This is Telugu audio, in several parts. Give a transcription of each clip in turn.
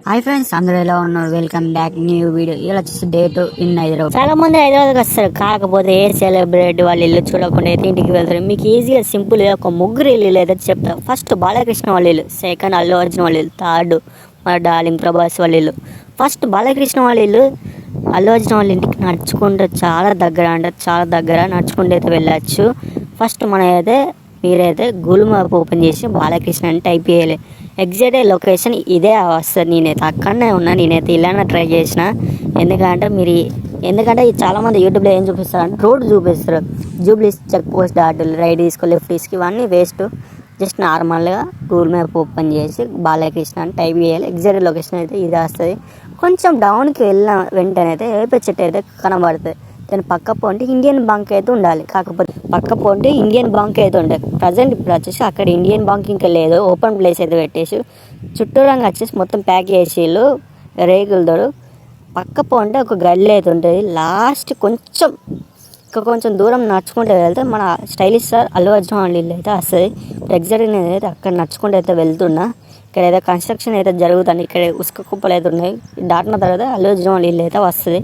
హాయ్ ఫ్రెండ్స్, అందరూ ఎలా ఉన్నారు? Welcome back new video. ఇలా వచ్చేసి డే 2 ఇన్ హైదరాబాద్. చాలా మంది హైదరాబాద్కి వస్తారు, కాకపోతే ఏ సెలబ్రిటీ వాళ్ళ ఇల్లు చూడకుండా అయితే ఇంటికి వెళ్తారు. మీకు ఈజీగా సింపుల్ గా ఒక ముగ్గురు ఇల్లు అయితే చెప్తా. ఫస్ట్ బాలకృష్ణ వాళ్ళ ఇల్లు, సెకండ్ అల్లు అర్జున్ వాళ్ళ ఇల్లు, థర్డ్ మన డార్లింగ్ ప్రభాస్ వాళ్ళ ఇల్లు. ఫస్ట్ బాలకృష్ణ వాళ్ళ ఇల్లు. అల్లు అర్జున్ వాళ్ళ ఇంటికి నడుచుకుంటే చాలా దగ్గర, అంటే చాలా దగ్గర నడుచుకుంటూ అయితే వెళ్ళచ్చు. ఫస్ట్ మన అయితే మీరైతే గూగుల్ మ్యాప్ ఓపెన్ చేసి బాలకృష్ణ అని టైప్ చేయాలి. ఎగ్జాక్ట్ లొకేషన్ ఇదే వస్తుంది. నేనైతే అక్కడనే ఉన్నా, నేనైతే ఇలానే ట్రై చేసిన. ఎందుకంటే చాలామంది యూట్యూబ్లో ఏం చూపిస్తారు అంటే రోడ్ చూపిస్తారు. జూబ్లీస్ చెక్ పోస్ట్ దాటి రైట్ తీసుకో, లెఫ్ట్ తీసుకో, ఇవన్నీ వేస్ట్. జస్ట్ నార్మల్గా గూగుల్ మ్యాప్ ఓపెన్ చేసి బాలకృష్ణ అని టైప్ చేయాలి. ఎగ్జాక్ట్ లొకేషన్ అయితే ఇది వస్తుంది. కొంచెం డౌన్కి వెళ్ళిన వెంటనే అయితే ఏపీ చెట్టు అయితే కనబడుతుంది. దాని పక్క పోంటే ఇండియన్ బ్యాంక్ అయితే ఉండాలి. కాకపోతే పక్క పోంటే ఇండియన్ బ్యాంక్ అయితే ఉండాలి. ప్రజెంట్ ఇప్పుడు వచ్చేసి అక్కడ ఇండియన్ బ్యాంక్ ఇంకా లేదు, ఓపెన్ ప్లేస్ అయితే పెట్టేసి చుట్టూరంగా వచ్చేసి మొత్తం ప్యాక్ చేసేళ్ళు రేగులతో. పక్క పోంటే ఒక గల్లి అయితే ఉంటుంది. లాస్ట్ కొంచెం దూరం నడుచుకుంటూ వెళ్తే మన స్టైలిష్ స్టార్ అల్లు అర్జున్ వాళ్ళ ఇల్లు అయితే వస్తుంది. ఎగ్జాక్ట్గా నేనైతే అక్కడ నడుచుకుంటూ అయితే వెళ్తున్నా. ఇక్కడ ఏదో కన్స్ట్రక్షన్ అయితే జరుగుతుంది. ఇక్కడ ఉసుక కుప్పలు అయితే ఉన్నాయి. దాటిన తర్వాత అల్లు అర్జున్ వాళ్ళ ఇల్లు అయితే వస్తుంది.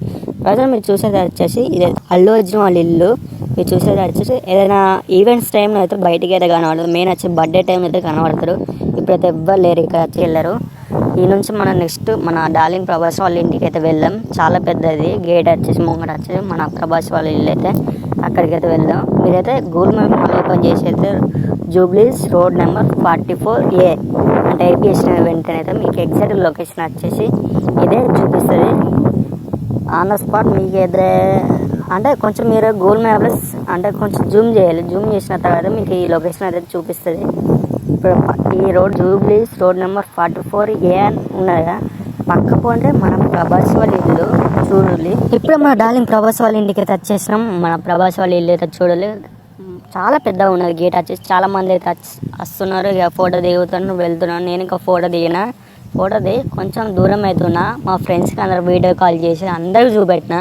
ప్రజలు మీరు చూసేది వచ్చేసి ఇది అల్లు అర్జున్ వాళ్ళ ఇల్లు. మీరు చూసేది వచ్చేసి ఏదైనా ఈవెంట్స్ టైంలో అయితే బయటికి అయితే కనబడదు. మెయిన్ వచ్చి బర్త్డే టైం అయితే కనబడతారు. ఇప్పుడైతే ఎవ్వరు లేరు, ఇక్కడ వచ్చి వెళ్ళారు. ఈ నుంచి మనం నెక్స్ట్ మన డార్లింగ్ ప్రభాస్ వాళ్ళ ఇంటికి అయితే వెళ్దాం. చాలా పెద్దది గేట్ వచ్చేసి ముంగట వచ్చేసి మన ప్రభాస్ వాళ్ళ ఇల్లు అయితే అక్కడికి అయితే వెళ్దాం. మీరైతే గూగుల్ మ్యాప్ ఓపెన్ చేసి అయితే జూబ్లీస్ రోడ్ నెంబర్ 44A అంటే టైప్ చేసిన వెంటనే అయితే మీకు ఎగ్జాక్ట్ లొకేషన్ వచ్చేసి ఇదే చూపిస్తుంది. ఆన్ ద స్పాట్ మీకు ఎదురే అంటే కొంచెం మీరు గూగుల్ మ్యాప్లో అంటే కొంచెం జూమ్ చేయాలి. జూమ్ చేసిన తర్వాత మీకు ఈ లొకేషన్ అయితే చూపిస్తుంది. ఇప్పుడు ఈ రోడ్ జూబ్లీస్ రోడ్ నెంబర్ 44A అని ఉన్నది కదా, పక్క పోంటే మన ప్రభాస్ వాళ్ళ ఇల్లు చూడాలి. ఇప్పుడు మన డార్లింగ్ ప్రభాస్ వాళ్ళ ఇంటికి అయితే వచ్చేసినాం. మన ప్రభాస్ వాళ్ళ ఇల్లు అయితే చూడాలి. చాలా పెద్దగా ఉన్నది గేట్ వచ్చేసి. చాలా మంది అయితే వస్తున్నారు. ఇక ఫోటో దిగుతాను, వెళ్తున్నాను. నేను ఇంకా ఫోటో కొంచెం దూరం అవుతున్నా. మా ఫ్రెండ్స్కి అందరు వీడియో కాల్ చేసి అందరికి చూపెట్టిన.